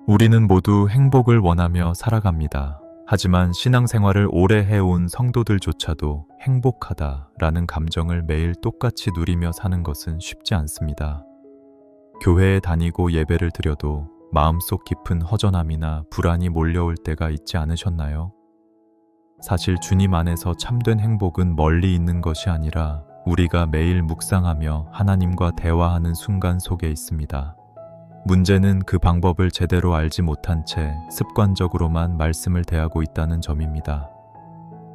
우리는 모두 행복을 원하며 살아갑니다. 하지만 신앙생활을 오래 해온 성도들조차도 행복하다라는 감정을 매일 똑같이 누리며 사는 것은 쉽지 않습니다. 교회에 다니고 예배를 드려도 마음속 깊은 허전함이나 불안이 몰려올 때가 있지 않으셨나요? 사실 주님 안에서 참된 행복은 멀리 있는 것이 아니라 우리가 매일 묵상하며 하나님과 대화하는 순간 속에 있습니다. 문제는 그 방법을 제대로 알지 못한 채 습관적으로만 말씀을 대하고 있다는 점입니다.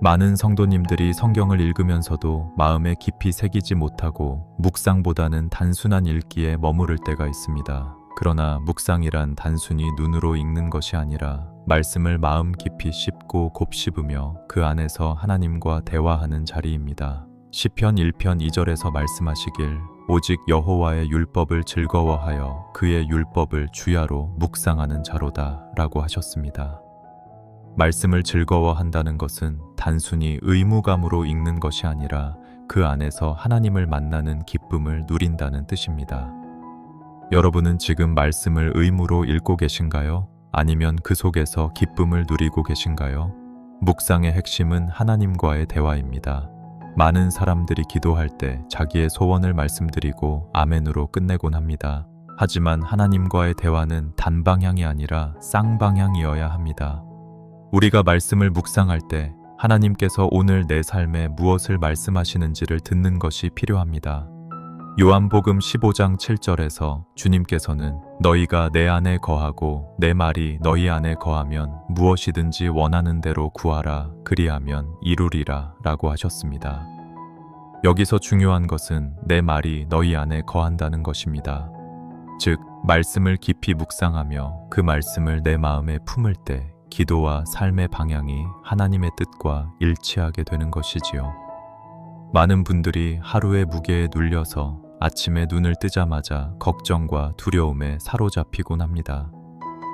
많은 성도님들이 성경을 읽으면서도 마음에 깊이 새기지 못하고 묵상보다는 단순한 읽기에 머무를 때가 있습니다. 그러나 묵상이란 단순히 눈으로 읽는 것이 아니라 말씀을 마음 깊이 씹고 곱씹으며 그 안에서 하나님과 대화하는 자리입니다. 시편 1편 2절에서 말씀하시길 오직 여호와의 율법을 즐거워하여 그의 율법을 주야로 묵상하는 자로다 라고 하셨습니다. 말씀을 즐거워한다는 것은 단순히 의무감으로 읽는 것이 아니라 그 안에서 하나님을 만나는 기쁨을 누린다는 뜻입니다. 여러분은 지금 말씀을 의무로 읽고 계신가요? 아니면 그 속에서 기쁨을 누리고 계신가요? 묵상의 핵심은 하나님과의 대화입니다. 많은 사람들이 기도할 때 자기의 소원을 말씀드리고 아멘으로 끝내곤 합니다. 하지만 하나님과의 대화는 단방향이 아니라 쌍방향이어야 합니다. 우리가 말씀을 묵상할 때 하나님께서 오늘 내 삶에 무엇을 말씀하시는지를 듣는 것이 필요합니다. 요한복음 15장 7절에서 주님께서는 너희가 내 안에 거하고 내 말이 너희 안에 거하면 무엇이든지 원하는 대로 구하라 그리하면 이루리라 라고 하셨습니다. 여기서 중요한 것은 내 말이 너희 안에 거한다는 것입니다. 즉, 말씀을 깊이 묵상하며 그 말씀을 내 마음에 품을 때 기도와 삶의 방향이 하나님의 뜻과 일치하게 되는 것이지요. 많은 분들이 하루의 무게에 눌려서 아침에 눈을 뜨자마자 걱정과 두려움에 사로잡히곤 합니다.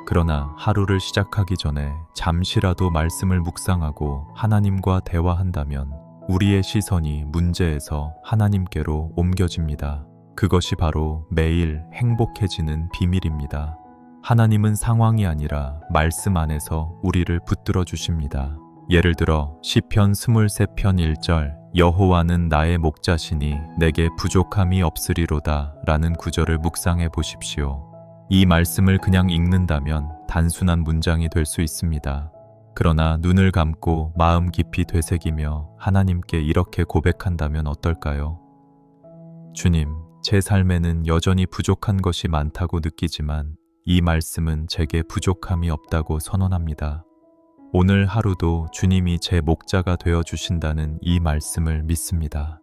그러나 하루를 시작하기 전에 잠시라도 말씀을 묵상하고 하나님과 대화한다면 우리의 시선이 문제에서 하나님께로 옮겨집니다. 그것이 바로 매일 행복해지는 비밀입니다. 하나님은 상황이 아니라 말씀 안에서 우리를 붙들어 주십니다. 예를 들어 시편 23편 1절 여호와는 나의 목자시니 내게 부족함이 없으리로다 라는 구절을 묵상해 보십시오. 이 말씀을 그냥 읽는다면 단순한 문장이 될 수 있습니다. 그러나 눈을 감고 마음 깊이 되새기며 하나님께 이렇게 고백한다면 어떨까요? 주님, 제 삶에는 여전히 부족한 것이 많다고 느끼지만 이 말씀은 제게 부족함이 없다고 선언합니다. 오늘 하루도 주님이 제 목자가 되어 주신다는 이 말씀을 믿습니다.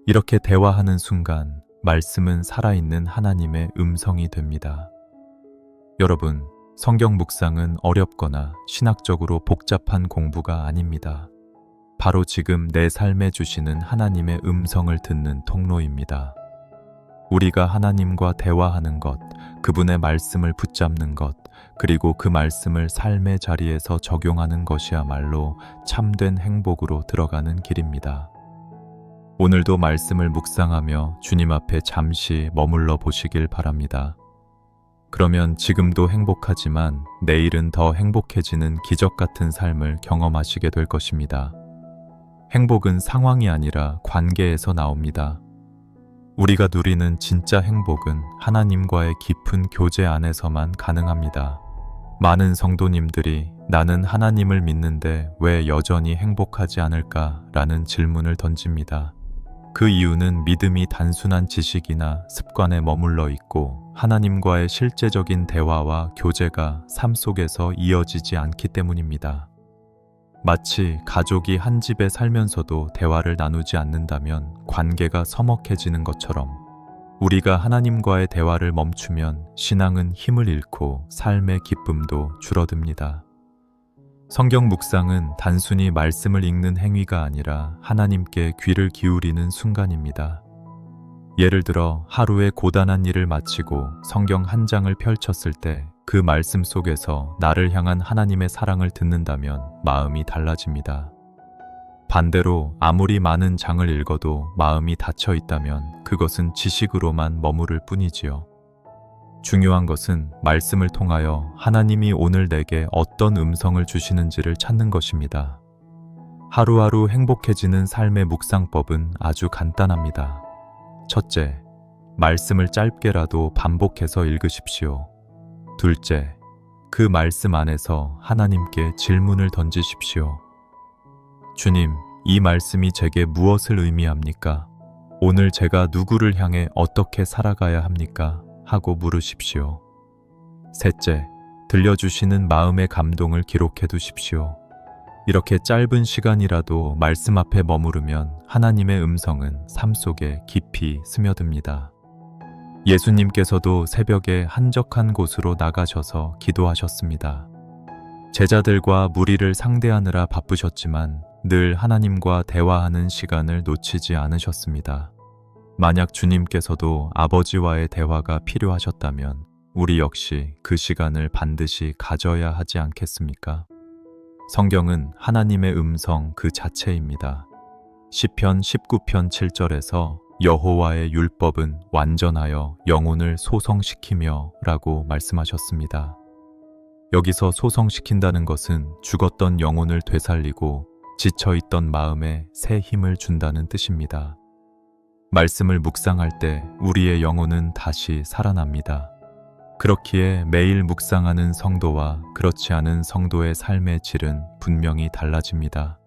이렇게 대화하는 순간 말씀은 살아있는 하나님의 음성이 됩니다. 여러분, 성경 묵상은 어렵거나 신학적으로 복잡한 공부가 아닙니다. 바로 지금 내 삶에 주시는 하나님의 음성을 듣는 통로입니다. 우리가 하나님과 대화하는 것, 그분의 말씀을 붙잡는 것, 그리고 그 말씀을 삶의 자리에서 적용하는 것이야말로 참된 행복으로 들어가는 길입니다. 오늘도 말씀을 묵상하며 주님 앞에 잠시 머물러 보시길 바랍니다. 그러면 지금도 행복하지만 내일은 더 행복해지는 기적 같은 삶을 경험하시게 될 것입니다. 행복은 상황이 아니라 관계에서 나옵니다. 우리가 누리는 진짜 행복은 하나님과의 깊은 교제 안에서만 가능합니다. 많은 성도님들이 나는 하나님을 믿는데 왜 여전히 행복하지 않을까? 라는 질문을 던집니다. 그 이유는 믿음이 단순한 지식이나 습관에 머물러 있고 하나님과의 실제적인 대화와 교제가 삶 속에서 이어지지 않기 때문입니다. 마치 가족이 한 집에 살면서도 대화를 나누지 않는다면 관계가 서먹해지는 것처럼 우리가 하나님과의 대화를 멈추면 신앙은 힘을 잃고 삶의 기쁨도 줄어듭니다. 성경 묵상은 단순히 말씀을 읽는 행위가 아니라 하나님께 귀를 기울이는 순간입니다. 예를 들어 하루의 고단한 일을 마치고 성경 한 장을 펼쳤을 때 그 말씀 속에서 나를 향한 하나님의 사랑을 듣는다면 마음이 달라집니다. 반대로 아무리 많은 장을 읽어도 마음이 닫혀 있다면 그것은 지식으로만 머무를 뿐이지요. 중요한 것은 말씀을 통하여 하나님이 오늘 내게 어떤 음성을 주시는지를 찾는 것입니다. 하루하루 행복해지는 삶의 묵상법은 아주 간단합니다. 첫째, 말씀을 짧게라도 반복해서 읽으십시오. 둘째, 그 말씀 안에서 하나님께 질문을 던지십시오. 주님, 이 말씀이 제게 무엇을 의미합니까? 오늘 제가 누구를 향해 어떻게 살아가야 합니까? 하고 물으십시오. 셋째, 들려주시는 마음의 감동을 기록해 두십시오. 이렇게 짧은 시간이라도 말씀 앞에 머무르면 하나님의 음성은 삶 속에 깊이 스며듭니다. 예수님께서도 새벽에 한적한 곳으로 나가셔서 기도하셨습니다. 제자들과 무리를 상대하느라 바쁘셨지만 늘 하나님과 대화하는 시간을 놓치지 않으셨습니다. 만약 주님께서도 아버지와의 대화가 필요하셨다면 우리 역시 그 시간을 반드시 가져야 하지 않겠습니까? 성경은 하나님의 음성 그 자체입니다. 시편 19편 7절에서 여호와의 율법은 완전하여 영혼을 소성시키며 라고 말씀하셨습니다. 여기서 소성시킨다는 것은 죽었던 영혼을 되살리고 지쳐있던 마음에 새 힘을 준다는 뜻입니다. 말씀을 묵상할 때 우리의 영혼은 다시 살아납니다. 그렇기에 매일 묵상하는 성도와 그렇지 않은 성도의 삶의 질은 분명히 달라집니다.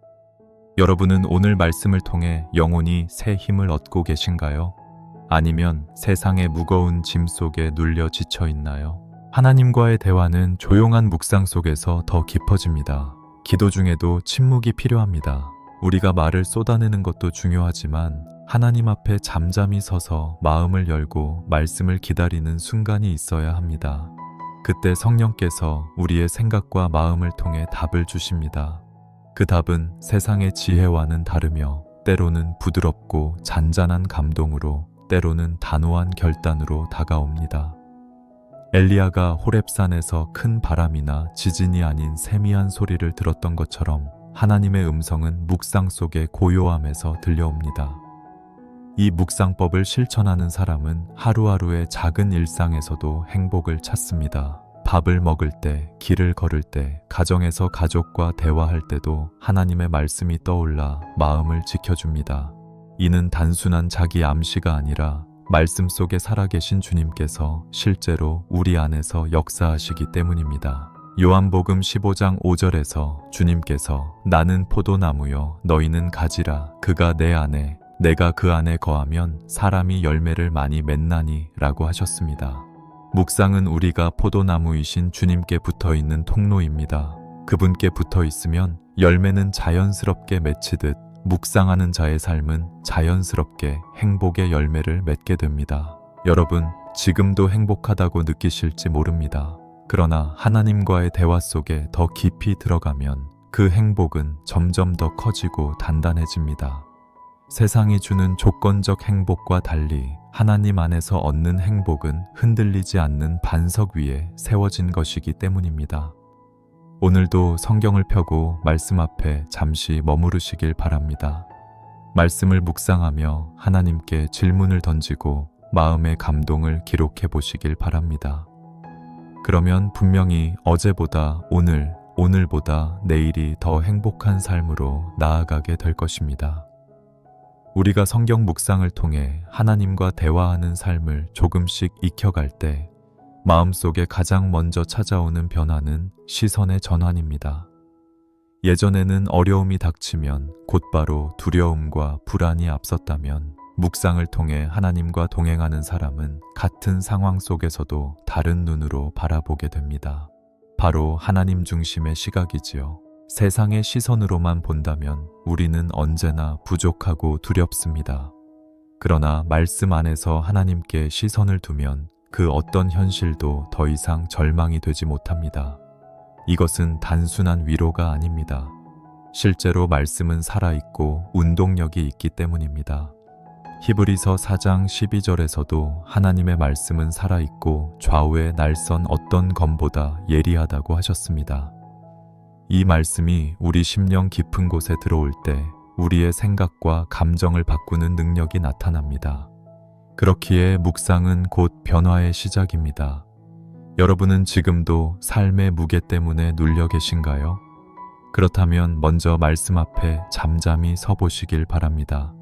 여러분은 오늘 말씀을 통해 영혼이 새 힘을 얻고 계신가요? 아니면 세상의 무거운 짐 속에 눌려 지쳐 있나요? 하나님과의 대화는 조용한 묵상 속에서 더 깊어집니다. 기도 중에도 침묵이 필요합니다. 우리가 말을 쏟아내는 것도 중요하지만 하나님 앞에 잠잠히 서서 마음을 열고 말씀을 기다리는 순간이 있어야 합니다. 그때 성령께서 우리의 생각과 마음을 통해 답을 주십니다. 그 답은 세상의 지혜와는 다르며 때로는 부드럽고 잔잔한 감동으로 때로는 단호한 결단으로 다가옵니다. 엘리야가 호렙산에서 큰 바람이나 지진이 아닌 세미한 소리를 들었던 것처럼 하나님의 음성은 묵상 속의 고요함에서 들려옵니다. 이 묵상법을 실천하는 사람은 하루하루의 작은 일상에서도 행복을 찾습니다. 밥을 먹을 때, 길을 걸을 때, 가정에서 가족과 대화할 때도 하나님의 말씀이 떠올라 마음을 지켜줍니다. 이는 단순한 자기 암시가 아니라 말씀 속에 살아계신 주님께서 실제로 우리 안에서 역사하시기 때문입니다. 요한복음 15장 5절에서 주님께서 나는 포도나무요 너희는 가지라 그가 내 안에 내가 그 안에 거하면 사람이 열매를 많이 맺나니 라고 하셨습니다. 묵상은 우리가 포도나무이신 주님께 붙어있는 통로입니다. 그분께 붙어있으면 열매는 자연스럽게 맺히듯 묵상하는 자의 삶은 자연스럽게 행복의 열매를 맺게 됩니다. 여러분, 지금도 행복하다고 느끼실지 모릅니다. 그러나 하나님과의 대화 속에 더 깊이 들어가면 그 행복은 점점 더 커지고 단단해집니다. 세상이 주는 조건적 행복과 달리 하나님 안에서 얻는 행복은 흔들리지 않는 반석 위에 세워진 것이기 때문입니다. 오늘도 성경을 펴고 말씀 앞에 잠시 머무르시길 바랍니다. 말씀을 묵상하며 하나님께 질문을 던지고 마음의 감동을 기록해 보시길 바랍니다. 그러면 분명히 어제보다 오늘, 오늘보다 내일이 더 행복한 삶으로 나아가게 될 것입니다. 우리가 성경 묵상을 통해 하나님과 대화하는 삶을 조금씩 익혀갈 때 마음속에 가장 먼저 찾아오는 변화는 시선의 전환입니다. 예전에는 어려움이 닥치면 곧바로 두려움과 불안이 앞섰다면 묵상을 통해 하나님과 동행하는 사람은 같은 상황 속에서도 다른 눈으로 바라보게 됩니다. 바로 하나님 중심의 시각이지요. 세상의 시선으로만 본다면 우리는 언제나 부족하고 두렵습니다. 그러나 말씀 안에서 하나님께 시선을 두면 그 어떤 현실도 더 이상 절망이 되지 못합니다. 이것은 단순한 위로가 아닙니다. 실제로 말씀은 살아있고 운동력이 있기 때문입니다. 히브리서 4장 12절에서도 하나님의 말씀은 살아있고 좌우에 날선 어떤 검보다 예리하다고 하셨습니다. 이 말씀이 우리 심령 깊은 곳에 들어올 때 우리의 생각과 감정을 바꾸는 능력이 나타납니다. 그렇기에 묵상은 곧 변화의 시작입니다. 여러분은 지금도 삶의 무게 때문에 눌려 계신가요? 그렇다면 먼저 말씀 앞에 잠잠히 서보시길 바랍니다.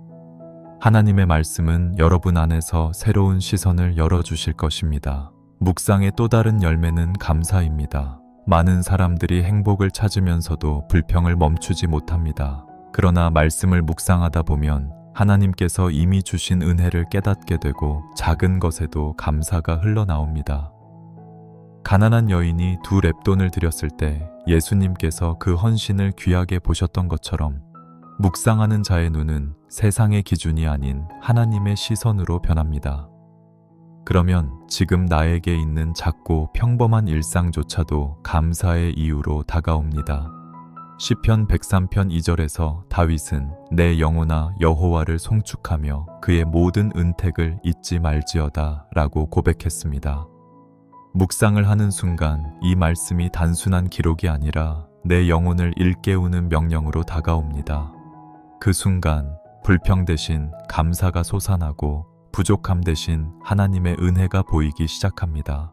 하나님의 말씀은 여러분 안에서 새로운 시선을 열어주실 것입니다. 묵상의 또 다른 열매는 감사입니다. 많은 사람들이 행복을 찾으면서도 불평을 멈추지 못합니다. 그러나 말씀을 묵상하다 보면 하나님께서 이미 주신 은혜를 깨닫게 되고 작은 것에도 감사가 흘러나옵니다. 가난한 여인이 2 렙돈을 드렸을 때 예수님께서 그 헌신을 귀하게 보셨던 것처럼 묵상하는 자의 눈은 세상의 기준이 아닌 하나님의 시선으로 변합니다. 그러면 지금 나에게 있는 작고 평범한 일상조차도 감사의 이유로 다가옵니다. 시편 103편 2절에서 다윗은 내 영혼아 여호와를 송축하며 그의 모든 은택을 잊지 말지어다 라고 고백했습니다. 묵상을 하는 순간 이 말씀이 단순한 기록이 아니라 내 영혼을 일깨우는 명령으로 다가옵니다. 그 순간 불평 대신 감사가 솟아나고 부족함 대신 하나님의 은혜가 보이기 시작합니다.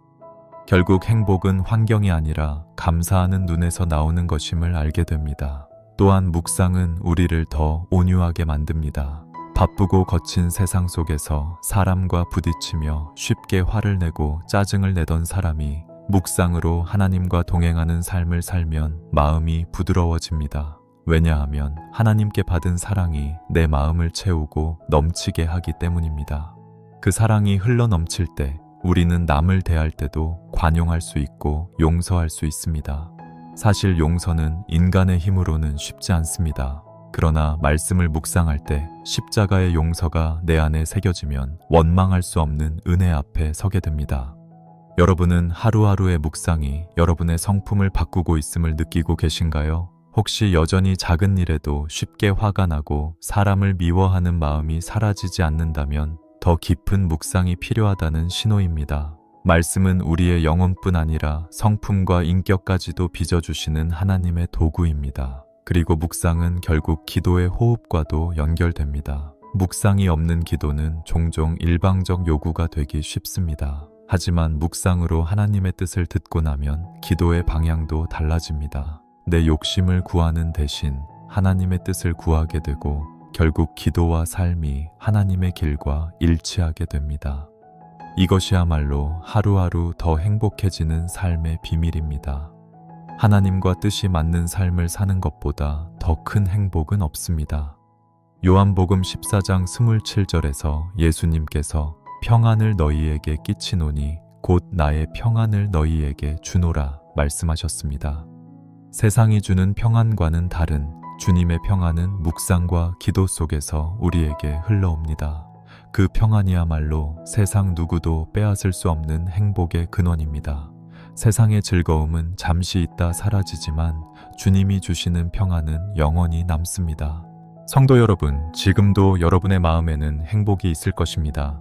결국 행복은 환경이 아니라 감사하는 눈에서 나오는 것임을 알게 됩니다. 또한 묵상은 우리를 더 온유하게 만듭니다. 바쁘고 거친 세상 속에서 사람과 부딪히며 쉽게 화를 내고 짜증을 내던 사람이 묵상으로 하나님과 동행하는 삶을 살면 마음이 부드러워집니다. 왜냐하면 하나님께 받은 사랑이 내 마음을 채우고 넘치게 하기 때문입니다. 그 사랑이 흘러 넘칠 때 우리는 남을 대할 때도 관용할 수 있고 용서할 수 있습니다. 사실 용서는 인간의 힘으로는 쉽지 않습니다. 그러나 말씀을 묵상할 때 십자가의 용서가 내 안에 새겨지면 원망할 수 없는 은혜 앞에 서게 됩니다. 여러분은 하루하루의 묵상이 여러분의 성품을 바꾸고 있음을 느끼고 계신가요? 혹시 여전히 작은 일에도 쉽게 화가 나고 사람을 미워하는 마음이 사라지지 않는다면 더 깊은 묵상이 필요하다는 신호입니다. 말씀은 우리의 영혼뿐 아니라 성품과 인격까지도 빚어주시는 하나님의 도구입니다. 그리고 묵상은 결국 기도의 호흡과도 연결됩니다. 묵상이 없는 기도는 종종 일방적 요구가 되기 쉽습니다. 하지만 묵상으로 하나님의 뜻을 듣고 나면 기도의 방향도 달라집니다. 내 욕심을 구하는 대신 하나님의 뜻을 구하게 되고 결국 기도와 삶이 하나님의 길과 일치하게 됩니다. 이것이야말로 하루하루 더 행복해지는 삶의 비밀입니다. 하나님과 뜻이 맞는 삶을 사는 것보다 더 큰 행복은 없습니다. 요한복음 14장 27절에서 예수님께서 평안을 너희에게 끼치노니 곧 나의 평안을 너희에게 주노라 말씀하셨습니다. 세상이 주는 평안과는 다른 주님의 평안은 묵상과 기도 속에서 우리에게 흘러옵니다. 그 평안이야말로 세상 누구도 빼앗을 수 없는 행복의 근원입니다. 세상의 즐거움은 잠시 있다 사라지지만 주님이 주시는 평안은 영원히 남습니다. 성도 여러분, 지금도 여러분의 마음에는 행복이 있을 것입니다.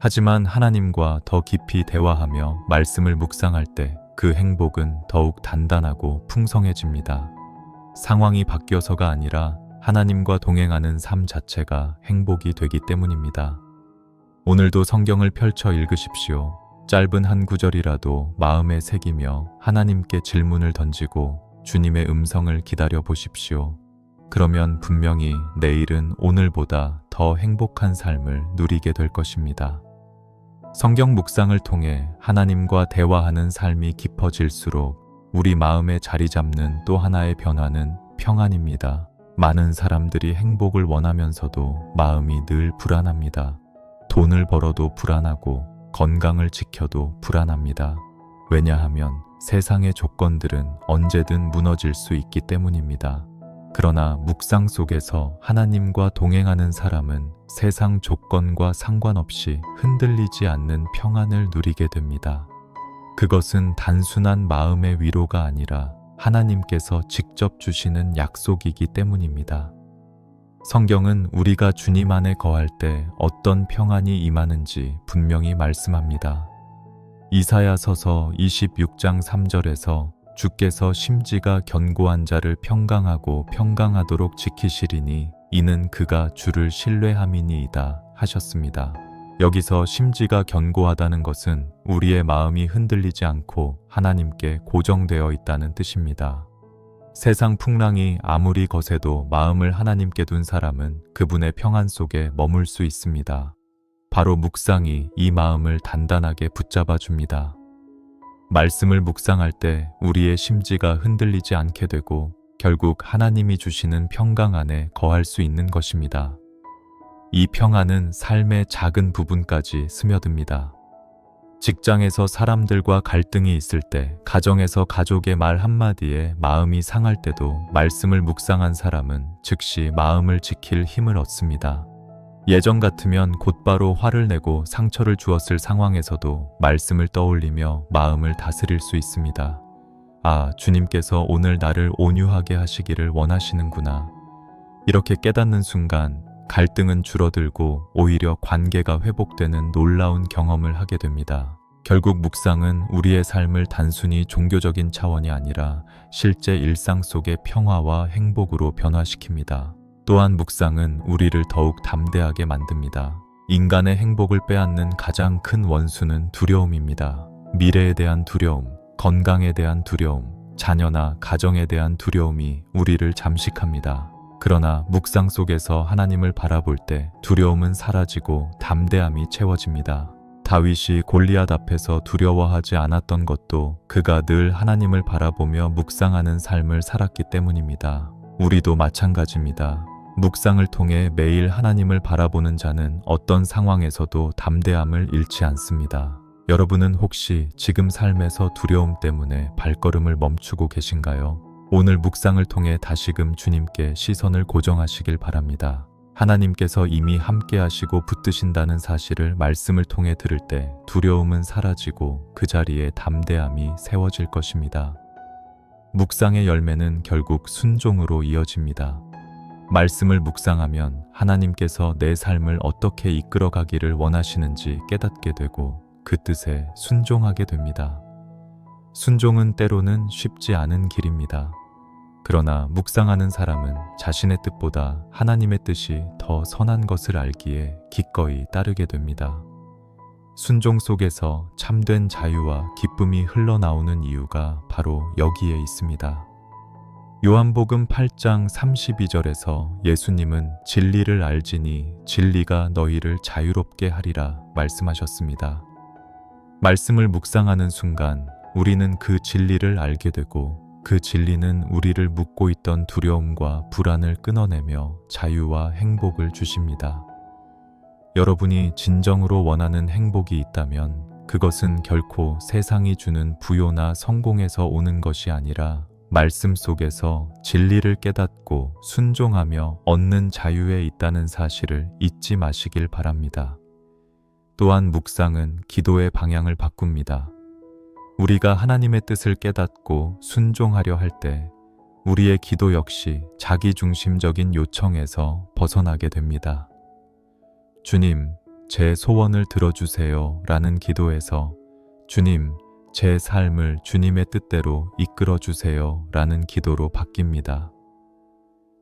하지만 하나님과 더 깊이 대화하며 말씀을 묵상할 때 그 행복은 더욱 단단하고 풍성해집니다. 상황이 바뀌어서가 아니라 하나님과 동행하는 삶 자체가 행복이 되기 때문입니다. 오늘도 성경을 펼쳐 읽으십시오. 짧은 한 구절이라도 마음에 새기며 하나님께 질문을 던지고 주님의 음성을 기다려 보십시오. 그러면 분명히 내일은 오늘보다 더 행복한 삶을 누리게 될 것입니다. 성경 묵상을 통해 하나님과 대화하는 삶이 깊어질수록 우리 마음에 자리 잡는 또 하나의 변화는 평안입니다. 많은 사람들이 행복을 원하면서도 마음이 늘 불안합니다. 돈을 벌어도 불안하고 건강을 지켜도 불안합니다. 왜냐하면 세상의 조건들은 언제든 무너질 수 있기 때문입니다. 그러나 묵상 속에서 하나님과 동행하는 사람은 세상 조건과 상관없이 흔들리지 않는 평안을 누리게 됩니다. 그것은 단순한 마음의 위로가 아니라 하나님께서 직접 주시는 약속이기 때문입니다. 성경은 우리가 주님 안에 거할 때 어떤 평안이 임하는지 분명히 말씀합니다. 이사야서서 26장 3절에서 주께서 심지가 견고한 자를 평강하고 평강하도록 지키시리니 이는 그가 주를 신뢰함이니이다 하셨습니다. 여기서 심지가 견고하다는 것은 우리의 마음이 흔들리지 않고 하나님께 고정되어 있다는 뜻입니다. 세상 풍랑이 아무리 거세도 마음을 하나님께 둔 사람은 그분의 평안 속에 머물 수 있습니다. 바로 묵상이 이 마음을 단단하게 붙잡아 줍니다. 말씀을 묵상할 때 우리의 심지가 흔들리지 않게 되고 결국 하나님이 주시는 평강 안에 거할 수 있는 것입니다. 이 평안은 삶의 작은 부분까지 스며듭니다. 직장에서 사람들과 갈등이 있을 때, 가정에서 가족의 말 한마디에 마음이 상할 때도 말씀을 묵상한 사람은 즉시 마음을 지킬 힘을 얻습니다. 예전 같으면 곧바로 화를 내고 상처를 주었을 상황에서도 말씀을 떠올리며 마음을 다스릴 수 있습니다. 아, 주님께서 오늘 나를 온유하게 하시기를 원하시는구나. 이렇게 깨닫는 순간 갈등은 줄어들고 오히려 관계가 회복되는 놀라운 경험을 하게 됩니다. 결국 묵상은 우리의 삶을 단순히 종교적인 차원이 아니라 실제 일상 속의 평화와 행복으로 변화시킵니다. 또한 묵상은 우리를 더욱 담대하게 만듭니다. 인간의 행복을 빼앗는 가장 큰 원수는 두려움입니다. 미래에 대한 두려움, 건강에 대한 두려움, 자녀나 가정에 대한 두려움이 우리를 잠식합니다. 그러나 묵상 속에서 하나님을 바라볼 때 두려움은 사라지고 담대함이 채워집니다. 다윗이 골리앗 앞에서 두려워하지 않았던 것도 그가 늘 하나님을 바라보며 묵상하는 삶을 살았기 때문입니다. 우리도 마찬가지입니다. 묵상을 통해 매일 하나님을 바라보는 자는 어떤 상황에서도 담대함을 잃지 않습니다. 여러분은 혹시 지금 삶에서 두려움 때문에 발걸음을 멈추고 계신가요? 오늘 묵상을 통해 다시금 주님께 시선을 고정하시길 바랍니다. 하나님께서 이미 함께 하시고 붙드신다는 사실을 말씀을 통해 들을 때 두려움은 사라지고 그 자리에 담대함이 세워질 것입니다. 묵상의 열매는 결국 순종으로 이어집니다. 말씀을 묵상하면 하나님께서 내 삶을 어떻게 이끌어 가기를 원하시는지 깨닫게 되고 그 뜻에 순종하게 됩니다. 순종은 때로는 쉽지 않은 길입니다. 그러나 묵상하는 사람은 자신의 뜻보다 하나님의 뜻이 더 선한 것을 알기에 기꺼이 따르게 됩니다. 순종 속에서 참된 자유와 기쁨이 흘러나오는 이유가 바로 여기에 있습니다. 요한복음 8장 32절에서 예수님은 진리를 알지니 진리가 너희를 자유롭게 하리라 말씀하셨습니다. 말씀을 묵상하는 순간 우리는 그 진리를 알게 되고 그 진리는 우리를 묶고 있던 두려움과 불안을 끊어내며 자유와 행복을 주십니다. 여러분이 진정으로 원하는 행복이 있다면 그것은 결코 세상이 주는 부요나 성공에서 오는 것이 아니라 말씀 속에서 진리를 깨닫고 순종하며 얻는 자유에 있다는 사실을 잊지 마시길 바랍니다. 또한 묵상은 기도의 방향을 바꿉니다. 우리가 하나님의 뜻을 깨닫고 순종하려 할 때 우리의 기도 역시 자기중심적인 요청에서 벗어나게 됩니다. 주님, 제 소원을 들어주세요 라는 기도에서 주님, 제 삶을 주님의 뜻대로 이끌어주세요 라는 기도로 바뀝니다.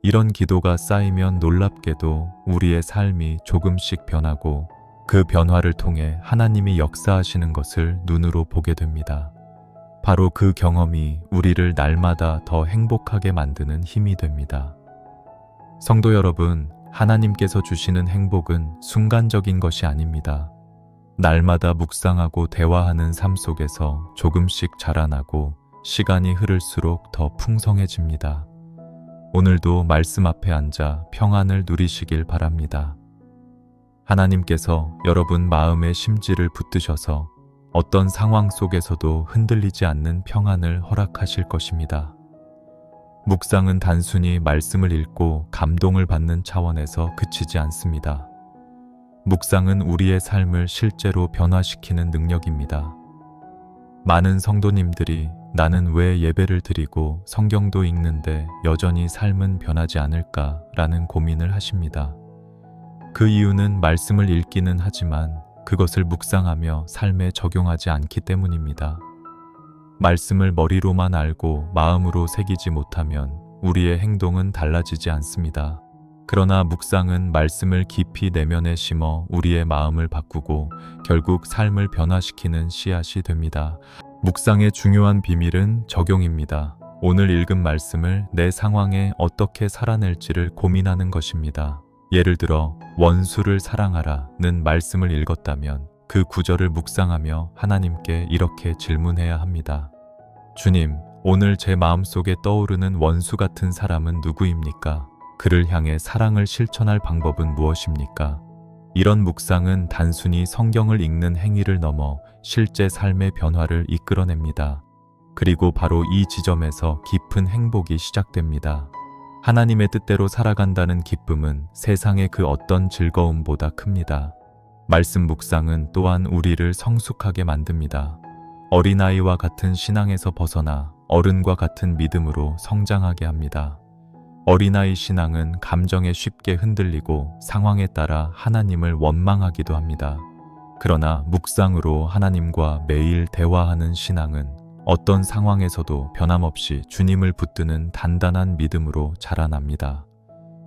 이런 기도가 쌓이면 놀랍게도 우리의 삶이 조금씩 변하고 그 변화를 통해 하나님이 역사하시는 것을 눈으로 보게 됩니다. 바로 그 경험이 우리를 날마다 더 행복하게 만드는 힘이 됩니다. 성도 여러분, 하나님께서 주시는 행복은 순간적인 것이 아닙니다. 날마다 묵상하고 대화하는 삶 속에서 조금씩 자라나고 시간이 흐를수록 더 풍성해집니다. 오늘도 말씀 앞에 앉아 평안을 누리시길 바랍니다. 하나님께서 여러분 마음의 심지를 붙드셔서 어떤 상황 속에서도 흔들리지 않는 평안을 허락하실 것입니다. 묵상은 단순히 말씀을 읽고 감동을 받는 차원에서 그치지 않습니다. 묵상은 우리의 삶을 실제로 변화시키는 능력입니다. 많은 성도님들이 나는 왜 예배를 드리고 성경도 읽는데 여전히 삶은 변하지 않을까라는 고민을 하십니다. 그 이유는 말씀을 읽기는 하지만 그것을 묵상하며 삶에 적용하지 않기 때문입니다. 말씀을 머리로만 알고 마음으로 새기지 못하면 우리의 행동은 달라지지 않습니다. 그러나 묵상은 말씀을 깊이 내면에 심어 우리의 마음을 바꾸고 결국 삶을 변화시키는 씨앗이 됩니다. 묵상의 중요한 비밀은 적용입니다. 오늘 읽은 말씀을 내 상황에 어떻게 살아낼지를 고민하는 것입니다. 예를 들어 원수를 사랑하라는 말씀을 읽었다면 그 구절을 묵상하며 하나님께 이렇게 질문해야 합니다. 주님, 오늘 제 마음속에 떠오르는 원수 같은 사람은 누구입니까? 그를 향해 사랑을 실천할 방법은 무엇입니까? 이런 묵상은 단순히 성경을 읽는 행위를 넘어 실제 삶의 변화를 이끌어냅니다. 그리고 바로 이 지점에서 깊은 행복이 시작됩니다. 하나님의 뜻대로 살아간다는 기쁨은 세상의 그 어떤 즐거움보다 큽니다. 말씀 묵상은 또한 우리를 성숙하게 만듭니다. 어린아이와 같은 신앙에서 벗어나 어른과 같은 믿음으로 성장하게 합니다. 어린아이 신앙은 감정에 쉽게 흔들리고 상황에 따라 하나님을 원망하기도 합니다. 그러나 묵상으로 하나님과 매일 대화하는 신앙은 어떤 상황에서도 변함없이 주님을 붙드는 단단한 믿음으로 자라납니다.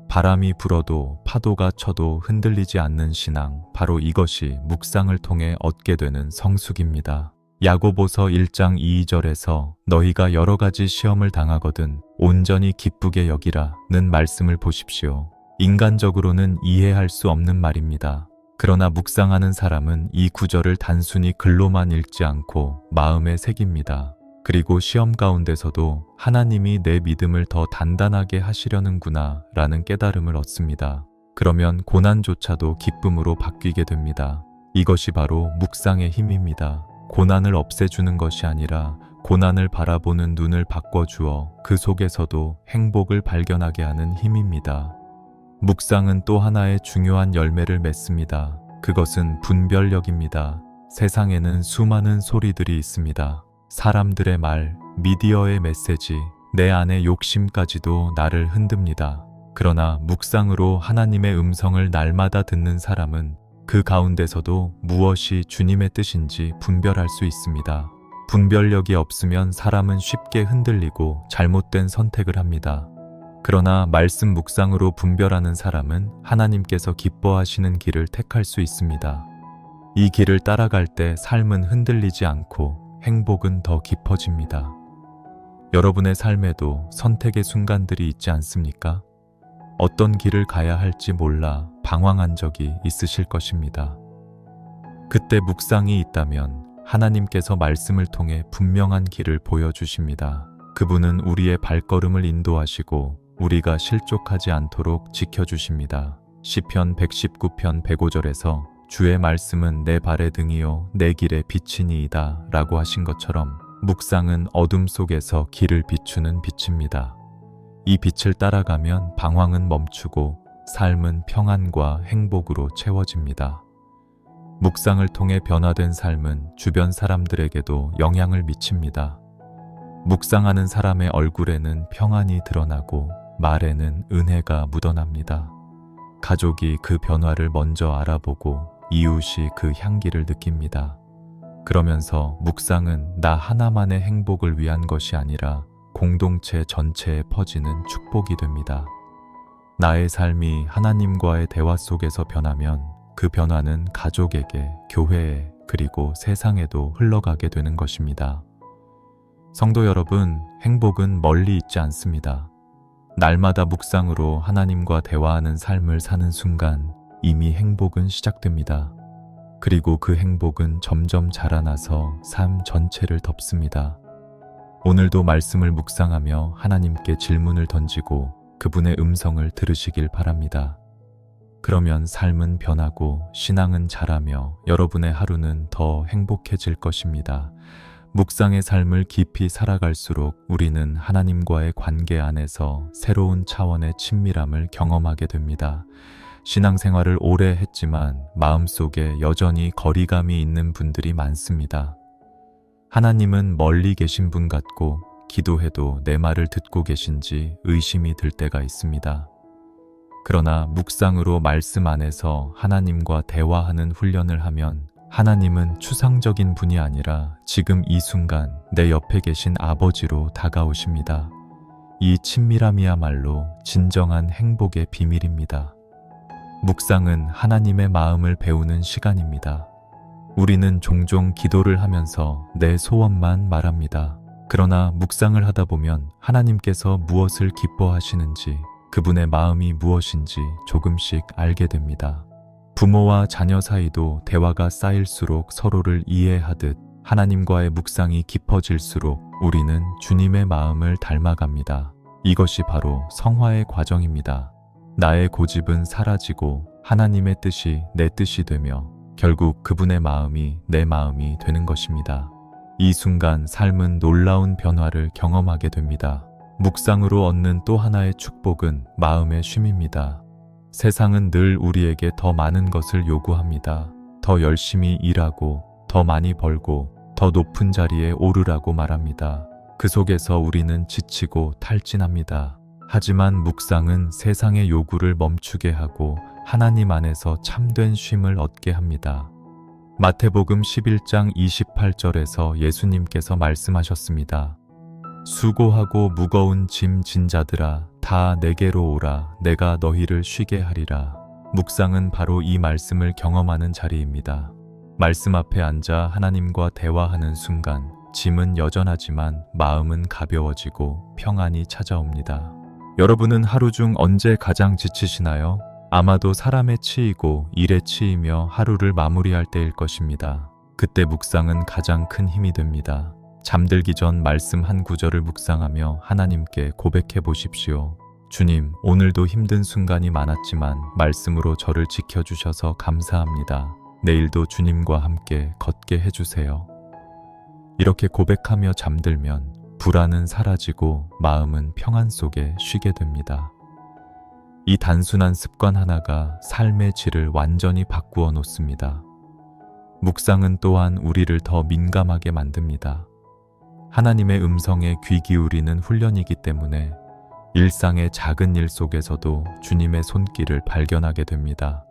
바람이 불어도 파도가 쳐도 흔들리지 않는 신앙, 바로 이것이 묵상을 통해 얻게 되는 성숙입니다. 야고보서 1장 2절에서 너희가 여러 가지 시험을 당하거든 온전히 기쁘게 여기라는 말씀을 보십시오. 인간적으로는 이해할 수 없는 말입니다. 그러나 묵상하는 사람은 이 구절을 단순히 글로만 읽지 않고 마음에 새깁니다. 그리고 시험 가운데서도 하나님이 내 믿음을 더 단단하게 하시려는구나 라는 깨달음을 얻습니다. 그러면 고난조차도 기쁨으로 바뀌게 됩니다. 이것이 바로 묵상의 힘입니다. 고난을 없애주는 것이 아니라 고난을 바라보는 눈을 바꿔주어 그 속에서도 행복을 발견하게 하는 힘입니다. 묵상은 또 하나의 중요한 열매를 맺습니다. 그것은 분별력입니다. 세상에는 수많은 소리들이 있습니다. 사람들의 말, 미디어의 메시지, 내 안의 욕심까지도 나를 흔듭니다. 그러나 묵상으로 하나님의 음성을 날마다 듣는 사람은 그 가운데서도 무엇이 주님의 뜻인지 분별할 수 있습니다. 분별력이 없으면 사람은 쉽게 흔들리고 잘못된 선택을 합니다. 그러나 말씀 묵상으로 분별하는 사람은 하나님께서 기뻐하시는 길을 택할 수 있습니다. 이 길을 따라갈 때 삶은 흔들리지 않고 행복은 더 깊어집니다. 여러분의 삶에도 선택의 순간들이 있지 않습니까? 어떤 길을 가야 할지 몰라 방황한 적이 있으실 것입니다. 그때 묵상이 있다면 하나님께서 말씀을 통해 분명한 길을 보여주십니다. 그분은 우리의 발걸음을 인도하시고 우리가 실족하지 않도록 지켜주십니다. 시편 119편 105절에서 주의 말씀은 내 발의 등이요 내 길의 빛이니이다 라고 하신 것처럼 묵상은 어둠 속에서 길을 비추는 빛입니다. 이 빛을 따라가면 방황은 멈추고 삶은 평안과 행복으로 채워집니다. 묵상을 통해 변화된 삶은 주변 사람들에게도 영향을 미칩니다. 묵상하는 사람의 얼굴에는 평안이 드러나고 말에는 은혜가 묻어납니다. 가족이 그 변화를 먼저 알아보고 이웃이 그 향기를 느낍니다. 그러면서 묵상은 나 하나만의 행복을 위한 것이 아니라 공동체 전체에 퍼지는 축복이 됩니다. 나의 삶이 하나님과의 대화 속에서 변하면 그 변화는 가족에게, 교회에, 그리고 세상에도 흘러가게 되는 것입니다. 성도 여러분, 행복은 멀리 있지 않습니다. 날마다 묵상으로 하나님과 대화하는 삶을 사는 순간 이미 행복은 시작됩니다. 그리고 그 행복은 점점 자라나서 삶 전체를 덮습니다. 오늘도 말씀을 묵상하며 하나님께 질문을 던지고 그분의 음성을 들으시길 바랍니다. 그러면 삶은 변하고 신앙은 자라며 여러분의 하루는 더 행복해질 것입니다. 묵상의 삶을 깊이 살아갈수록 우리는 하나님과의 관계 안에서 새로운 차원의 친밀함을 경험하게 됩니다. 신앙생활을 오래 했지만 마음속에 여전히 거리감이 있는 분들이 많습니다. 하나님은 멀리 계신 분 같고 기도해도 내 말을 듣고 계신지 의심이 들 때가 있습니다. 그러나 묵상으로 말씀 안에서 하나님과 대화하는 훈련을 하면 하나님은 추상적인 분이 아니라 지금 이 순간 내 옆에 계신 아버지로 다가오십니다. 이 친밀함이야말로 진정한 행복의 비밀입니다. 묵상은 하나님의 마음을 배우는 시간입니다. 우리는 종종 기도를 하면서 내 소원만 말합니다. 그러나 묵상을 하다 보면 하나님께서 무엇을 기뻐하시는지, 그분의 마음이 무엇인지 조금씩 알게 됩니다. 부모와 자녀 사이도 대화가 쌓일수록 서로를 이해하듯 하나님과의 묵상이 깊어질수록 우리는 주님의 마음을 닮아갑니다. 이것이 바로 성화의 과정입니다. 나의 고집은 사라지고 하나님의 뜻이 내 뜻이 되며 결국 그분의 마음이 내 마음이 되는 것입니다. 이 순간 삶은 놀라운 변화를 경험하게 됩니다. 묵상으로 얻는 또 하나의 축복은 마음의 쉼입니다. 세상은 늘 우리에게 더 많은 것을 요구합니다. 더 열심히 일하고, 더 많이 벌고, 더 높은 자리에 오르라고 말합니다. 그 속에서 우리는 지치고 탈진합니다. 하지만 묵상은 세상의 요구를 멈추게 하고 하나님 안에서 참된 쉼을 얻게 합니다. 마태복음 11장 28절에서 예수님께서 말씀하셨습니다. 수고하고 무거운 짐 진 자들아 다 내게로 오라. 내가 너희를 쉬게 하리라. 묵상은 바로 이 말씀을 경험하는 자리입니다. 말씀 앞에 앉아 하나님과 대화하는 순간 짐은 여전하지만 마음은 가벼워지고 평안이 찾아옵니다. 여러분은 하루 중 언제 가장 지치시나요? 아마도 사람에 치이고 일에 치이며 하루를 마무리할 때일 것입니다. 그때 묵상은 가장 큰 힘이 됩니다. 잠들기 전 말씀 한 구절을 묵상하며 하나님께 고백해 보십시오. 주님, 오늘도 힘든 순간이 많았지만 말씀으로 저를 지켜주셔서 감사합니다. 내일도 주님과 함께 걷게 해주세요. 이렇게 고백하며 잠들면 불안은 사라지고 마음은 평안 속에 쉬게 됩니다. 이 단순한 습관 하나가 삶의 질을 완전히 바꾸어 놓습니다. 묵상은 또한 우리를 더 민감하게 만듭니다. 하나님의 음성에 귀 기울이는 훈련이기 때문에 일상의 작은 일 속에서도 주님의 손길을 발견하게 됩니다.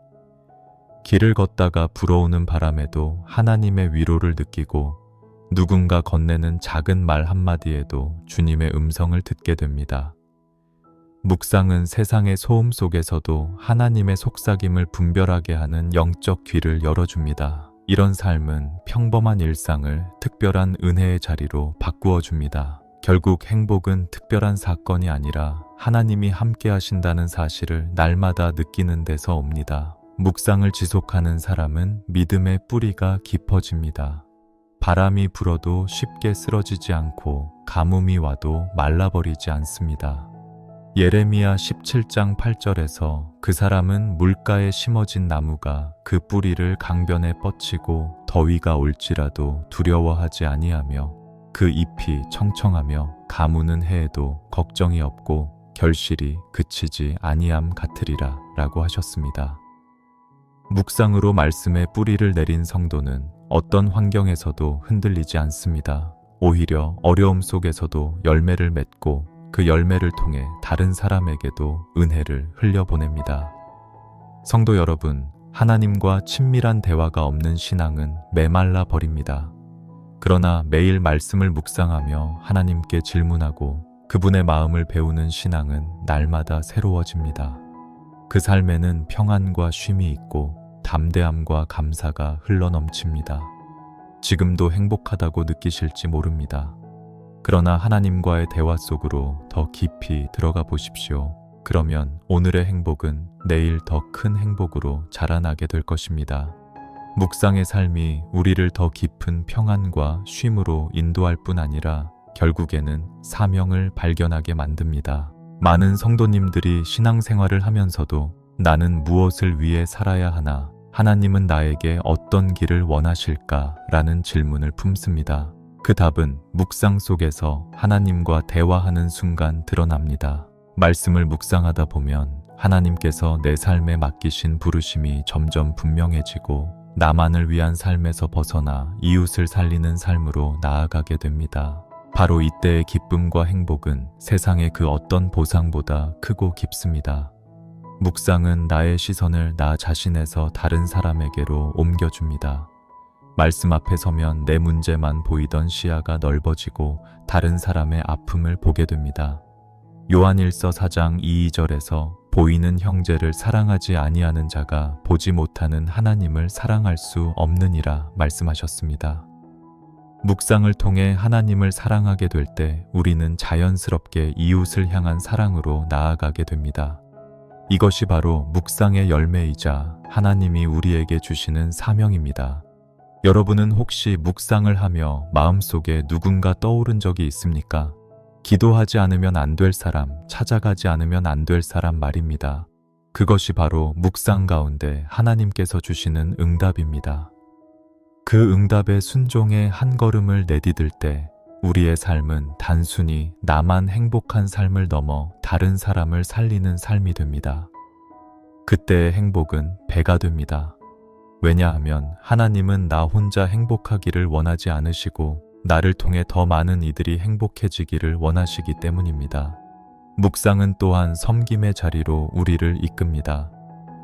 길을 걷다가 불어오는 바람에도 하나님의 위로를 느끼고 누군가 건네는 작은 말 한마디에도 주님의 음성을 듣게 됩니다. 묵상은 세상의 소음 속에서도 하나님의 속삭임을 분별하게 하는 영적 귀를 열어줍니다. 이런 삶은 평범한 일상을 특별한 은혜의 자리로 바꾸어 줍니다. 결국 행복은 특별한 사건이 아니라 하나님이 함께 하신다는 사실을 날마다 느끼는 데서 옵니다. 묵상을 지속하는 사람은 믿음의 뿌리가 깊어집니다. 바람이 불어도 쉽게 쓰러지지 않고 가뭄이 와도 말라버리지 않습니다. 예레미야 17장 8절에서 그 사람은 물가에 심어진 나무가 그 뿌리를 강변에 뻗치고 더위가 올지라도 두려워하지 아니하며 그 잎이 청청하며 가무는 해에도 걱정이 없고 결실이 그치지 아니함 같으리라 라고 하셨습니다. 묵상으로 말씀의 뿌리를 내린 성도는 어떤 환경에서도 흔들리지 않습니다. 오히려 어려움 속에서도 열매를 맺고 그 열매를 통해 다른 사람에게도 은혜를 흘려보냅니다. 성도 여러분, 하나님과 친밀한 대화가 없는 신앙은 메말라 버립니다. 그러나 매일 말씀을 묵상하며 하나님께 질문하고 그분의 마음을 배우는 신앙은 날마다 새로워집니다. 그 삶에는 평안과 쉼이 있고 담대함과 감사가 흘러넘칩니다. 지금도 행복하다고 느끼실지 모릅니다. 그러나 하나님과의 대화 속으로 더 깊이 들어가 보십시오. 그러면 오늘의 행복은 내일 더 큰 행복으로 자라나게 될 것입니다. 묵상의 삶이 우리를 더 깊은 평안과 쉼으로 인도할 뿐 아니라 결국에는 사명을 발견하게 만듭니다. 많은 성도님들이 신앙생활을 하면서도 나는 무엇을 위해 살아야 하나? 하나님은 나에게 어떤 길을 원하실까? 라는 질문을 품습니다. 그 답은 묵상 속에서 하나님과 대화하는 순간 드러납니다. 말씀을 묵상하다 보면 하나님께서 내 삶에 맡기신 부르심이 점점 분명해지고 나만을 위한 삶에서 벗어나 이웃을 살리는 삶으로 나아가게 됩니다. 바로 이때의 기쁨과 행복은 세상의 그 어떤 보상보다 크고 깊습니다. 묵상은 나의 시선을 나 자신에서 다른 사람에게로 옮겨줍니다. 말씀 앞에 서면 내 문제만 보이던 시야가 넓어지고 다른 사람의 아픔을 보게 됩니다. 요한일서 4장 2절에서 보이는 형제를 사랑하지 아니하는 자가 보지 못하는 하나님을 사랑할 수 없느니라 말씀하셨습니다. 묵상을 통해 하나님을 사랑하게 될 때 우리는 자연스럽게 이웃을 향한 사랑으로 나아가게 됩니다. 이것이 바로 묵상의 열매이자 하나님이 우리에게 주시는 사명입니다. 여러분은 혹시 묵상을 하며 마음속에 누군가 떠오른 적이 있습니까? 기도하지 않으면 안 될 사람, 찾아가지 않으면 안 될 사람 말입니다. 그것이 바로 묵상 가운데 하나님께서 주시는 응답입니다. 그 응답의 순종의 한 걸음을 내디딜 때 우리의 삶은 단순히 나만 행복한 삶을 넘어 다른 사람을 살리는 삶이 됩니다. 그때의 행복은 배가 됩니다. 왜냐하면 하나님은 나 혼자 행복하기를 원하지 않으시고 나를 통해 더 많은 이들이 행복해지기를 원하시기 때문입니다. 묵상은 또한 섬김의 자리로 우리를 이끕니다.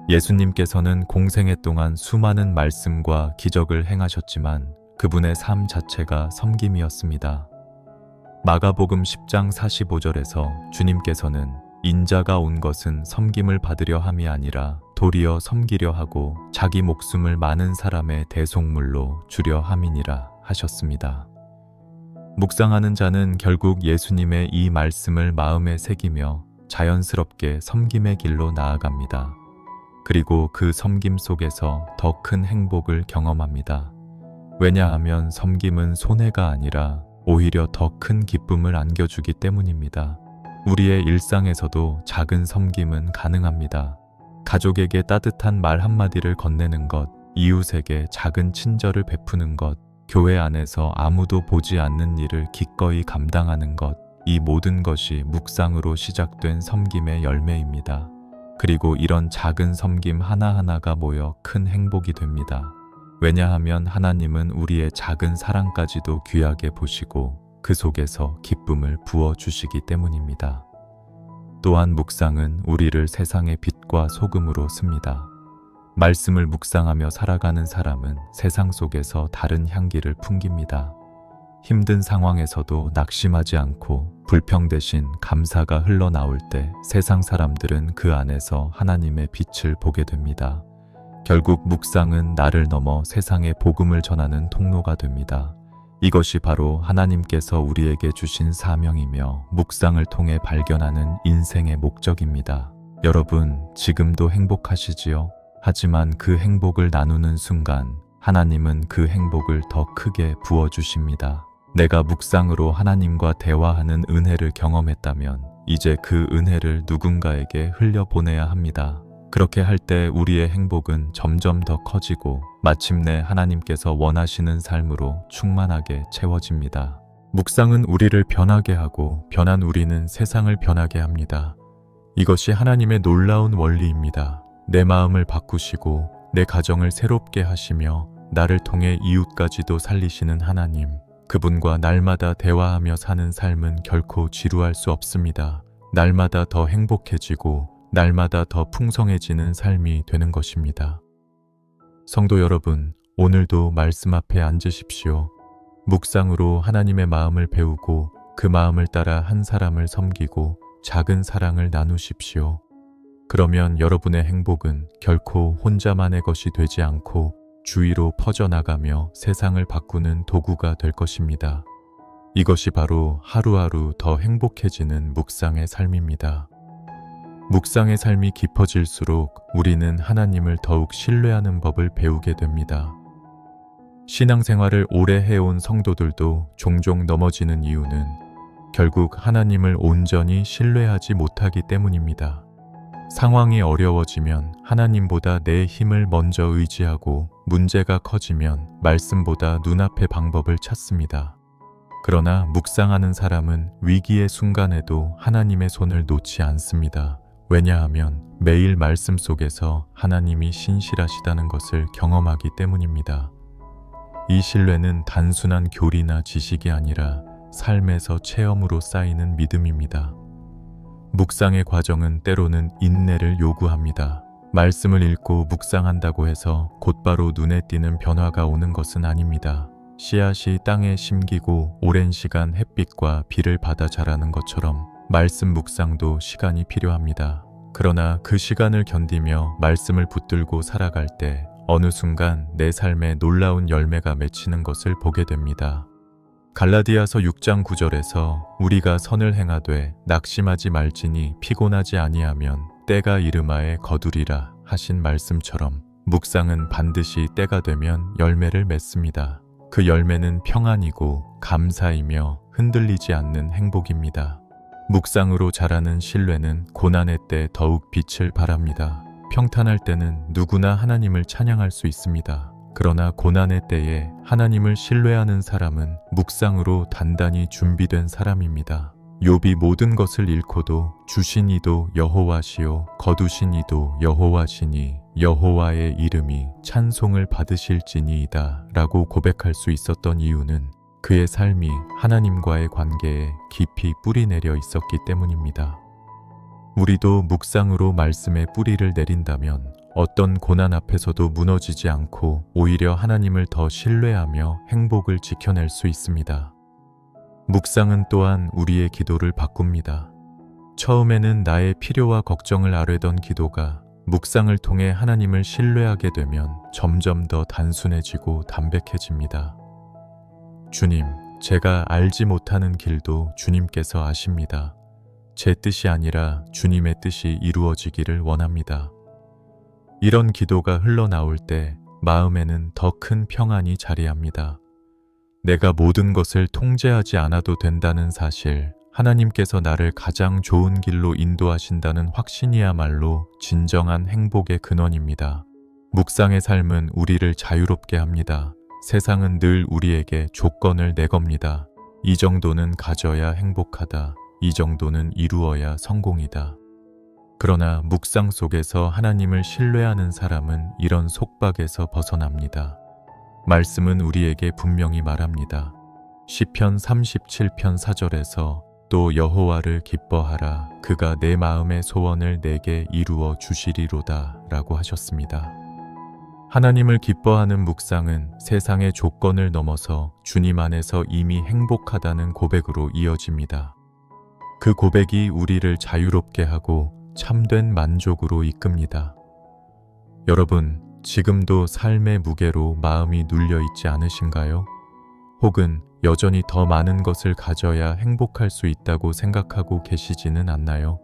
예수님께서는 공생애 동안 수많은 말씀과 기적을 행하셨지만 그분의 삶 자체가 섬김이었습니다. 마가복음 10장 45절에서 주님께서는 인자가 온 것은 섬김을 받으려 함이 아니라 도리어 섬기려 하고 자기 목숨을 많은 사람의 대속물로 주려 함이니라 하셨습니다. 묵상하는 자는 결국 예수님의 이 말씀을 마음에 새기며 자연스럽게 섬김의 길로 나아갑니다. 그리고 그 섬김 속에서 더 큰 행복을 경험합니다. 왜냐하면 섬김은 손해가 아니라 오히려 더 큰 기쁨을 안겨주기 때문입니다. 우리의 일상에서도 작은 섬김은 가능합니다. 가족에게 따뜻한 말 한마디를 건네는 것, 이웃에게 작은 친절을 베푸는 것, 교회 안에서 아무도 보지 않는 일을 기꺼이 감당하는 것, 이 모든 것이 묵상으로 시작된 섬김의 열매입니다. 그리고 이런 작은 섬김 하나하나가 모여 큰 행복이 됩니다. 왜냐하면 하나님은 우리의 작은 사랑까지도 귀하게 보시고 그 속에서 기쁨을 부어주시기 때문입니다. 또한 묵상은 우리를 세상의 빛과 소금으로 씁니다. 말씀을 묵상하며 살아가는 사람은 세상 속에서 다른 향기를 풍깁니다. 힘든 상황에서도 낙심하지 않고 불평 대신 감사가 흘러나올 때 세상 사람들은 그 안에서 하나님의 빛을 보게 됩니다. 결국 묵상은 나를 넘어 세상에 복음을 전하는 통로가 됩니다. 이것이 바로 하나님께서 우리에게 주신 사명이며 묵상을 통해 발견하는 인생의 목적입니다. 여러분, 지금도 행복하시지요? 하지만 그 행복을 나누는 순간 하나님은 그 행복을 더 크게 부어주십니다. 내가 묵상으로 하나님과 대화하는 은혜를 경험했다면 이제 그 은혜를 누군가에게 흘려보내야 합니다. 그렇게 할 때 우리의 행복은 점점 더 커지고 마침내 하나님께서 원하시는 삶으로 충만하게 채워집니다. 묵상은 우리를 변하게 하고 변한 우리는 세상을 변하게 합니다. 이것이 하나님의 놀라운 원리입니다. 내 마음을 바꾸시고 내 가정을 새롭게 하시며 나를 통해 이웃까지도 살리시는 하나님. 그분과 날마다 대화하며 사는 삶은 결코 지루할 수 없습니다. 날마다 더 행복해지고 날마다 더 풍성해지는 삶이 되는 것입니다. 성도 여러분, 오늘도 말씀 앞에 앉으십시오. 묵상으로 하나님의 마음을 배우고 그 마음을 따라 한 사람을 섬기고 작은 사랑을 나누십시오. 그러면 여러분의 행복은 결코 혼자만의 것이 되지 않고 주위로 퍼져나가며 세상을 바꾸는 도구가 될 것입니다. 이것이 바로 하루하루 더 행복해지는 묵상의 삶입니다. 묵상의 삶이 깊어질수록 우리는 하나님을 더욱 신뢰하는 법을 배우게 됩니다. 신앙생활을 오래 해온 성도들도 종종 넘어지는 이유는 결국 하나님을 온전히 신뢰하지 못하기 때문입니다. 상황이 어려워지면 하나님보다 내 힘을 먼저 의지하고 문제가 커지면 말씀보다 눈앞의 방법을 찾습니다. 그러나 묵상하는 사람은 위기의 순간에도 하나님의 손을 놓지 않습니다. 왜냐하면 매일 말씀 속에서 하나님이 신실하시다는 것을 경험하기 때문입니다. 이 신뢰는 단순한 교리나 지식이 아니라 삶에서 체험으로 쌓이는 믿음입니다. 묵상의 과정은 때로는 인내를 요구합니다. 말씀을 읽고 묵상한다고 해서 곧바로 눈에 띄는 변화가 오는 것은 아닙니다. 씨앗이 땅에 심기고 오랜 시간 햇빛과 비를 받아 자라는 것처럼 말씀 묵상도 시간이 필요합니다. 그러나 그 시간을 견디며 말씀을 붙들고 살아갈 때 어느 순간 내 삶에 놀라운 열매가 맺히는 것을 보게 됩니다. 갈라디아서 6장 9절에서 우리가 선을 행하되 낙심하지 말지니 피곤하지 아니하면 때가 이르마에 거두리라 하신 말씀처럼 묵상은 반드시 때가 되면 열매를 맺습니다. 그 열매는 평안이고 감사이며 흔들리지 않는 행복입니다. 묵상으로 자라는 신뢰는 고난의 때 더욱 빛을 발합니다. 평탄할 때는 누구나 하나님을 찬양할 수 있습니다. 그러나 고난의 때에 하나님을 신뢰하는 사람은 묵상으로 단단히 준비된 사람입니다. 욥이 모든 것을 잃고도 주신 이도 여호와시요 거두신 이도 여호와시니 여호와의 이름이 찬송을 받으실지니이다 라고 고백할 수 있었던 이유는 그의 삶이 하나님과의 관계에 깊이 뿌리내려 있었기 때문입니다. 우리도 묵상으로 말씀에 뿌리를 내린다면 어떤 고난 앞에서도 무너지지 않고 오히려 하나님을 더 신뢰하며 행복을 지켜낼 수 있습니다. 묵상은 또한 우리의 기도를 바꿉니다. 처음에는 나의 필요와 걱정을 아뢰던 기도가 묵상을 통해 하나님을 신뢰하게 되면 점점 더 단순해지고 담백해집니다. 주님, 제가 알지 못하는 길도 주님께서 아십니다. 제 뜻이 아니라 주님의 뜻이 이루어지기를 원합니다. 이런 기도가 흘러나올 때 마음에는 더 큰 평안이 자리합니다. 내가 모든 것을 통제하지 않아도 된다는 사실, 하나님께서 나를 가장 좋은 길로 인도하신다는 확신이야말로 진정한 행복의 근원입니다. 묵상의 삶은 우리를 자유롭게 합니다. 세상은 늘 우리에게 조건을 내겁니다. 이 정도는 가져야 행복하다. 이 정도는 이루어야 성공이다. 그러나 묵상 속에서 하나님을 신뢰하는 사람은 이런 속박에서 벗어납니다. 말씀은 우리에게 분명히 말합니다. 시편 37편 4절에서 또 여호와를 기뻐하라. 그가 내 마음의 소원을 내게 이루어 주시리로다 라고 하셨습니다. 하나님을 기뻐하는 묵상은 세상의 조건을 넘어서 주님 안에서 이미 행복하다는 고백으로 이어집니다. 그 고백이 우리를 자유롭게 하고 참된 만족으로 이끕니다. 여러분, 지금도 삶의 무게로 마음이 눌려 있지 않으신가요? 혹은 여전히 더 많은 것을 가져야 행복할 수 있다고 생각하고 계시지는 않나요?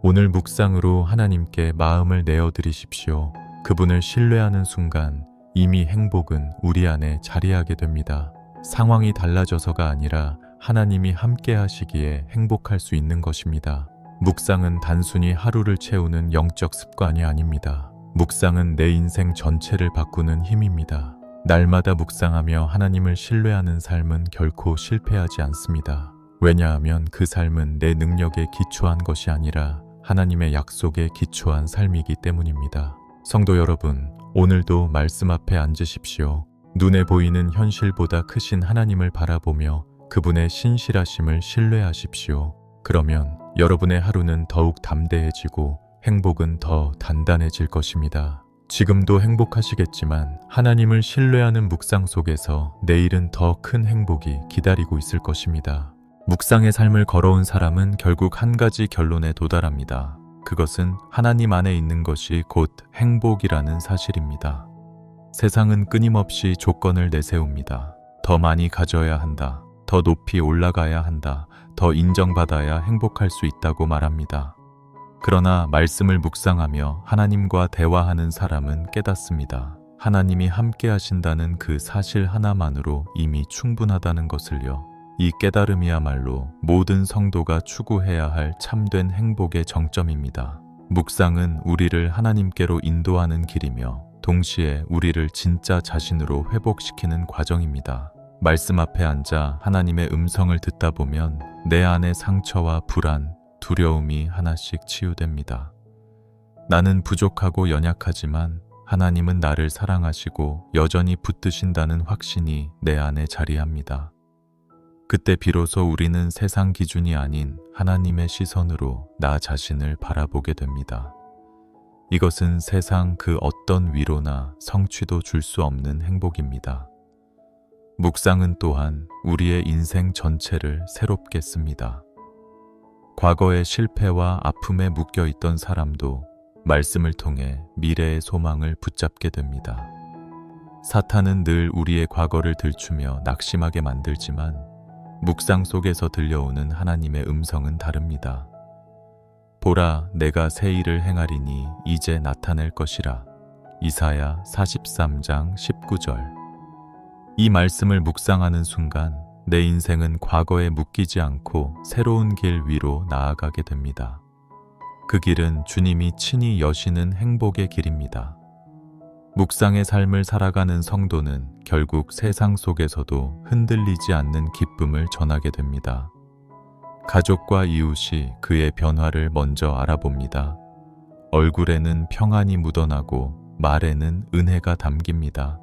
오늘 묵상으로 하나님께 마음을 내어드리십시오. 그분을 신뢰하는 순간 이미 행복은 우리 안에 자리하게 됩니다. 상황이 달라져서가 아니라 하나님이 함께 하시기에 행복할 수 있는 것입니다. 묵상은 단순히 하루를 채우는 영적 습관이 아닙니다. 묵상은 내 인생 전체를 바꾸는 힘입니다. 날마다 묵상하며 하나님을 신뢰하는 삶은 결코 실패하지 않습니다. 왜냐하면 그 삶은 내 능력에 기초한 것이 아니라 하나님의 약속에 기초한 삶이기 때문입니다. 성도 여러분, 오늘도 말씀 앞에 앉으십시오. 눈에 보이는 현실보다 크신 하나님을 바라보며 그분의 신실하심을 신뢰하십시오. 그러면 여러분의 하루는 더욱 담대해지고 행복은 더 단단해질 것입니다. 지금도 행복하시겠지만 하나님을 신뢰하는 묵상 속에서 내일은 더 큰 행복이 기다리고 있을 것입니다. 묵상의 삶을 걸어온 사람은 결국 한 가지 결론에 도달합니다. 그것은 하나님 안에 있는 것이 곧 행복이라는 사실입니다. 세상은 끊임없이 조건을 내세웁니다. 더 많이 가져야 한다. 더 높이 올라가야 한다. 더 인정받아야 행복할 수 있다고 말합니다. 그러나 말씀을 묵상하며 하나님과 대화하는 사람은 깨닫습니다. 하나님이 함께 하신다는 그 사실 하나만으로 이미 충분하다는 것을요. 이 깨달음이야말로 모든 성도가 추구해야 할 참된 행복의 정점입니다. 묵상은 우리를 하나님께로 인도하는 길이며 동시에 우리를 진짜 자신으로 회복시키는 과정입니다. 말씀 앞에 앉아 하나님의 음성을 듣다 보면 내 안의 상처와 불안, 두려움이 하나씩 치유됩니다. 나는 부족하고 연약하지만 하나님은 나를 사랑하시고 여전히 붙드신다는 확신이 내 안에 자리합니다. 그때 비로소 우리는 세상 기준이 아닌 하나님의 시선으로 나 자신을 바라보게 됩니다. 이것은 세상 그 어떤 위로나 성취도 줄 수 없는 행복입니다. 묵상은 또한 우리의 인생 전체를 새롭게 씁니다. 과거의 실패와 아픔에 묶여 있던 사람도 말씀을 통해 미래의 소망을 붙잡게 됩니다. 사탄은 늘 우리의 과거를 들추며 낙심하게 만들지만 묵상 속에서 들려오는 하나님의 음성은 다릅니다. 보라, 내가 새 일을 행하리니 이제 나타낼 것이라. 이사야 43장 19절. 이 말씀을 묵상하는 순간 내 인생은 과거에 묶이지 않고 새로운 길 위로 나아가게 됩니다. 그 길은 주님이 친히 여시는 행복의 길입니다. 묵상의 삶을 살아가는 성도는 결국 세상 속에서도 흔들리지 않는 기쁨을 전하게 됩니다. 가족과 이웃이 그의 변화를 먼저 알아봅니다. 얼굴에는 평안이 묻어나고 말에는 은혜가 담깁니다.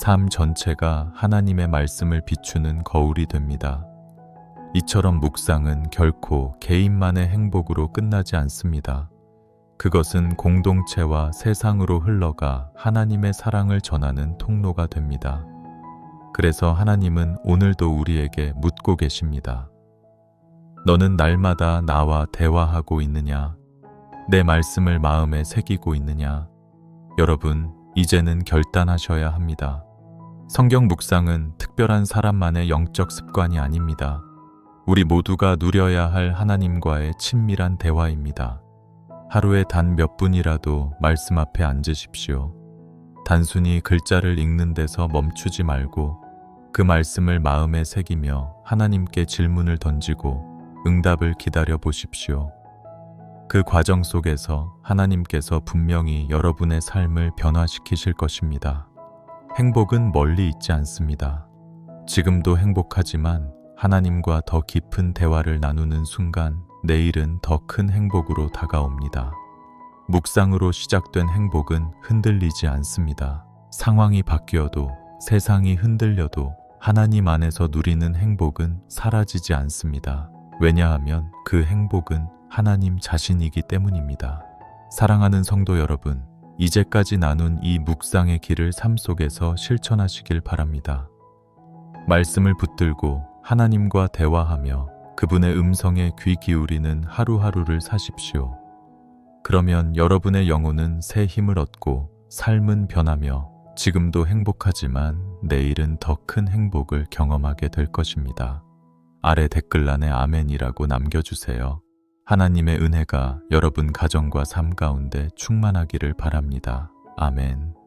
삶 전체가 하나님의 말씀을 비추는 거울이 됩니다. 이처럼 묵상은 결코 개인만의 행복으로 끝나지 않습니다. 그것은 공동체와 세상으로 흘러가 하나님의 사랑을 전하는 통로가 됩니다. 그래서 하나님은 오늘도 우리에게 묻고 계십니다. 너는 날마다 나와 대화하고 있느냐? 내 말씀을 마음에 새기고 있느냐? 여러분, 이제는 결단하셔야 합니다. 성경 묵상은 특별한 사람만의 영적 습관이 아닙니다. 우리 모두가 누려야 할 하나님과의 친밀한 대화입니다. 하루에 단 몇 분이라도 말씀 앞에 앉으십시오. 단순히 글자를 읽는 데서 멈추지 말고 그 말씀을 마음에 새기며 하나님께 질문을 던지고 응답을 기다려 보십시오. 그 과정 속에서 하나님께서 분명히 여러분의 삶을 변화시키실 것입니다. 행복은 멀리 있지 않습니다. 지금도 행복하지만 하나님과 더 깊은 대화를 나누는 순간 내일은 더 큰 행복으로 다가옵니다. 묵상으로 시작된 행복은 흔들리지 않습니다. 상황이 바뀌어도 세상이 흔들려도 하나님 안에서 누리는 행복은 사라지지 않습니다. 왜냐하면 그 행복은 하나님 자신이기 때문입니다. 사랑하는 성도 여러분, 이제까지 나눈 이 묵상의 길을 삶 속에서 실천하시길 바랍니다. 말씀을 붙들고 하나님과 대화하며 그분의 음성에 귀 기울이는 하루하루를 사십시오. 그러면 여러분의 영혼은 새 힘을 얻고 삶은 변하며 지금도 행복하지만 내일은 더 큰 행복을 경험하게 될 것입니다. 아래 댓글란에 아멘이라고 남겨주세요. 하나님의 은혜가 여러분 가정과 삶 가운데 충만하기를 바랍니다. 아멘.